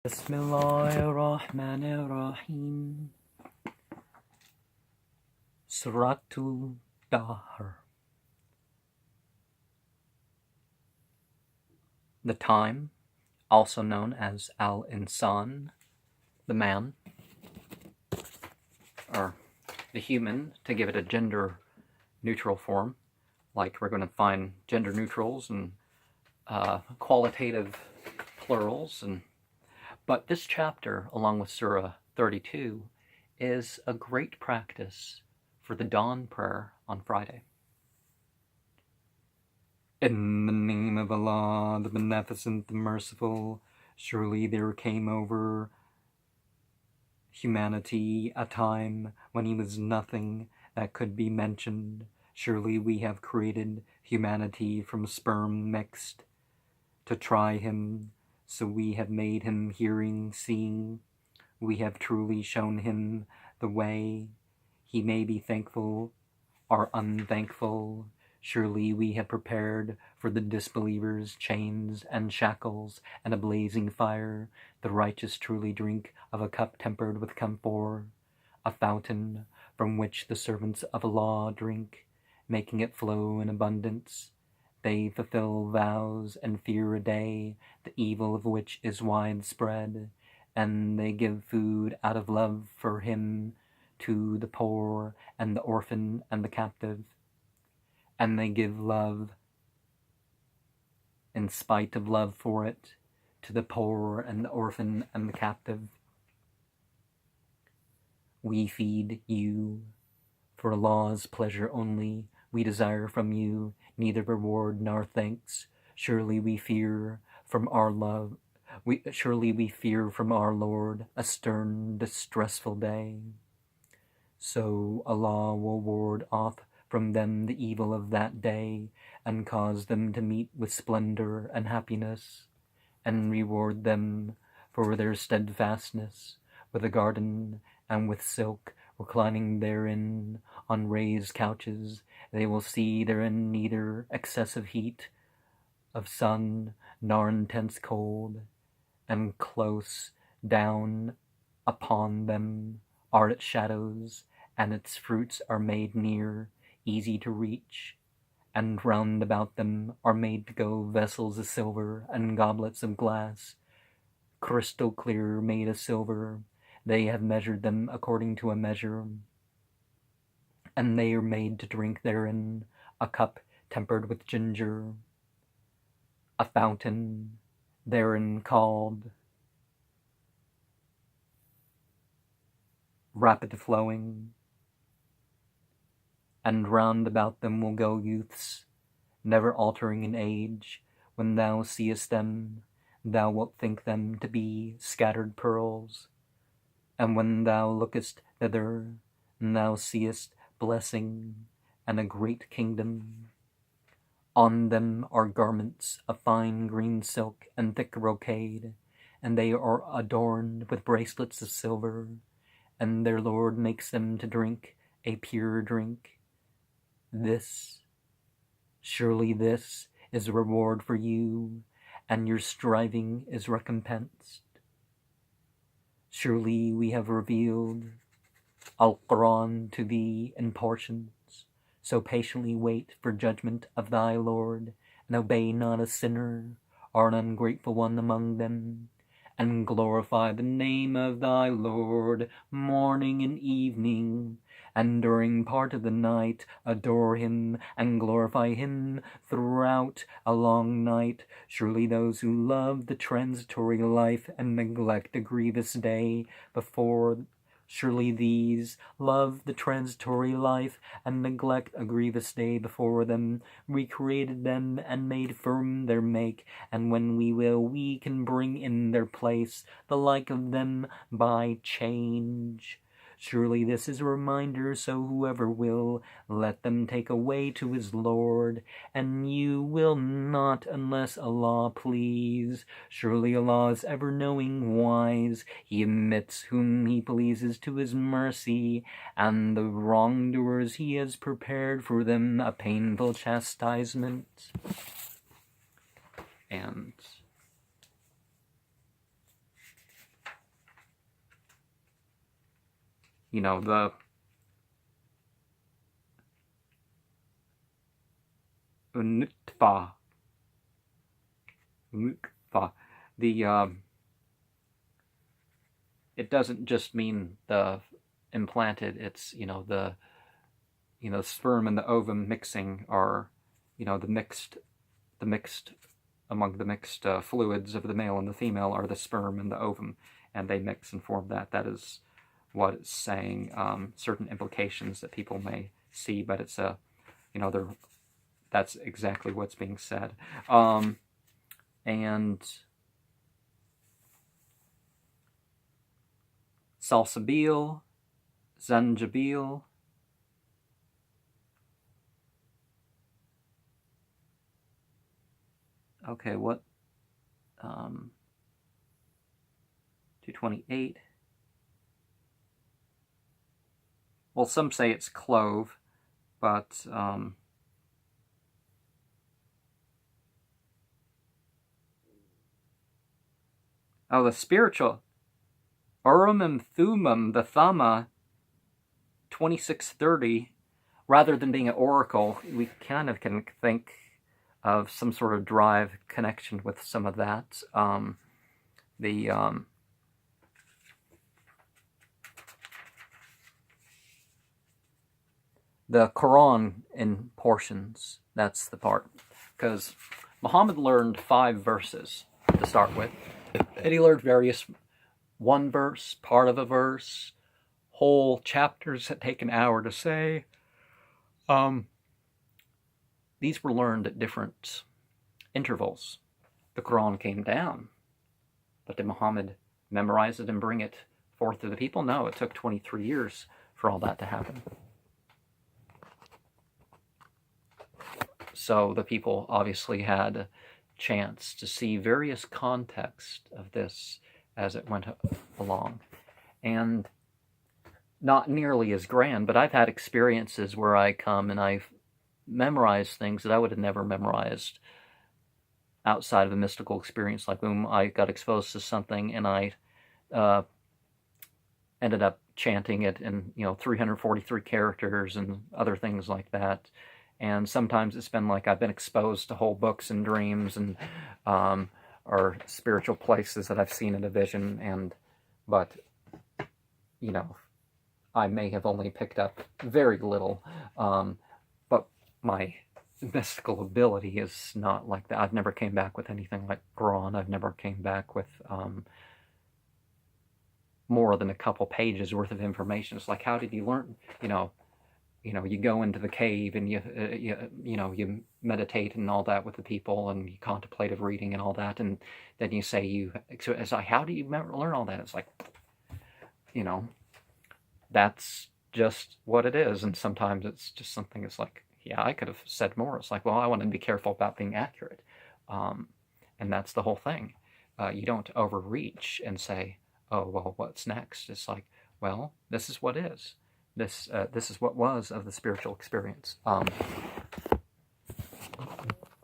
Bismillahirrahmanirrahim. Suratul Dahr. The time, also known as Al-Insan, the man, or the human, to give it a gender-neutral form, like we're going to find gender neutrals and qualitative plurals. But this chapter, along with Surah 32, is a great practice for the dawn prayer on Friday. In the name of Allah, the Beneficent, the Merciful, surely there came over humanity a time when he was nothing that could be mentioned. Surely we have created humanity from sperm mixed to try him, so we have made him hearing, seeing. We have truly shown him the way. He may be thankful or unthankful. Surely we have prepared for the disbelievers chains and shackles and a blazing fire. The righteous truly drink of a cup tempered with camphor, a fountain from which the servants of Allah drink, making it flow in abundance. They fulfill vows and fear a day, the evil of which is widespread, and they give food out of love for him to the poor and the orphan and the captive. And they give love, in spite of love for it, to the poor and the orphan and the captive. We feed you for Allah's pleasure only. We desire from you neither reward nor thanks. Surely we fear from our love. Surely we fear from our Lord a stern, distressful day. So Allah will ward off from them the evil of that day, and cause them to meet with splendor and happiness, and reward them for their steadfastness with a garden and with silk, reclining therein on raised couches. They will see therein neither excessive heat of sun nor intense cold, and close down upon them are its shadows, and its fruits are made near, easy to reach, and round about them are made to go vessels of silver and goblets of glass, crystal clear, made of silver. They have measured them according to a measure, and they are made to drink therein, a cup tempered with ginger, a fountain therein called rapid flowing, and round about them will go youths, never altering in age. When thou seest them, thou wilt think them to be scattered pearls, and when thou lookest thither, thou seest blessing and a great kingdom. On them are garments of fine green silk and thick brocade, and they are adorned with bracelets of silver, and their Lord makes them to drink a pure drink. Surely this is a reward for you, and your striving is recompensed. Surely we have revealed Al-Qur'an to thee in portions, so patiently wait for judgment of thy Lord, and obey not a sinner or an ungrateful one among them, and glorify the name of thy Lord morning and evening, and during part of the night adore him and glorify him throughout a long night. Surely those who love the transitory life and neglect a grievous day surely these love the transitory life and neglect a grievous day before them. We created them and made firm their make, and when we will, we can bring in their place the like of them by change. Surely this is a reminder, so whoever will, let them take away to his Lord, and you will not unless Allah please. Surely Allah is ever-knowing, wise. He admits whom He pleases to His mercy, and the wrongdoers He has prepared for them a painful chastisement. And you know, the nutfa, the it doesn't just mean the implanted. It's, you know, the sperm and the ovum mixing are, you know, the mixed among the mixed fluids of the male and the female are the sperm and the ovum, and they mix and form that. That is what it's saying. Certain implications that people may see, but it's a, you know, that's exactly what's being said. And salsabil, zanjabil, okay, what, 228. Well, some say it's clove, but oh, the spiritual, Urim Thummim, the Thumma, 2630, rather than being an oracle, we kind of can think of some sort of drive connection with some of that. The Quran in portions, that's the part. Because Muhammad learned 5 verses to start with, and he learned various, one verse, part of a verse, whole chapters that take an hour to say. These were learned at different intervals. The Quran came down, but did Muhammad memorize it and bring it forth to the people? No, it took 23 years for all that to happen. So the people obviously had a chance to see various context of this as it went along. And not nearly as grand, but I've had experiences where I come and I've memorized things that I would have never memorized outside of a mystical experience, like when I got exposed to something and I ended up chanting it in, you know, 343 characters and other things like that. And sometimes it's been like I've been exposed to whole books and dreams and or spiritual places that I've seen in a vision, but you know, I may have only picked up very little, but my mystical ability is not like that. I've never came back with anything like Quran. I've never came back with more than a couple pages worth of information. It's like, how did you learn? You go into the cave and you meditate and all that with the people and you contemplative reading and all that, and then you say so it's like, how do you learn all that? It's like, that's just what it is. And sometimes it's just something that's like, yeah, I could have said more. It's like, well, I want to be careful about being accurate. And that's the whole thing. You don't overreach and say, oh, well, what's next? It's like, well, this is what is. This is what was of the spiritual experience.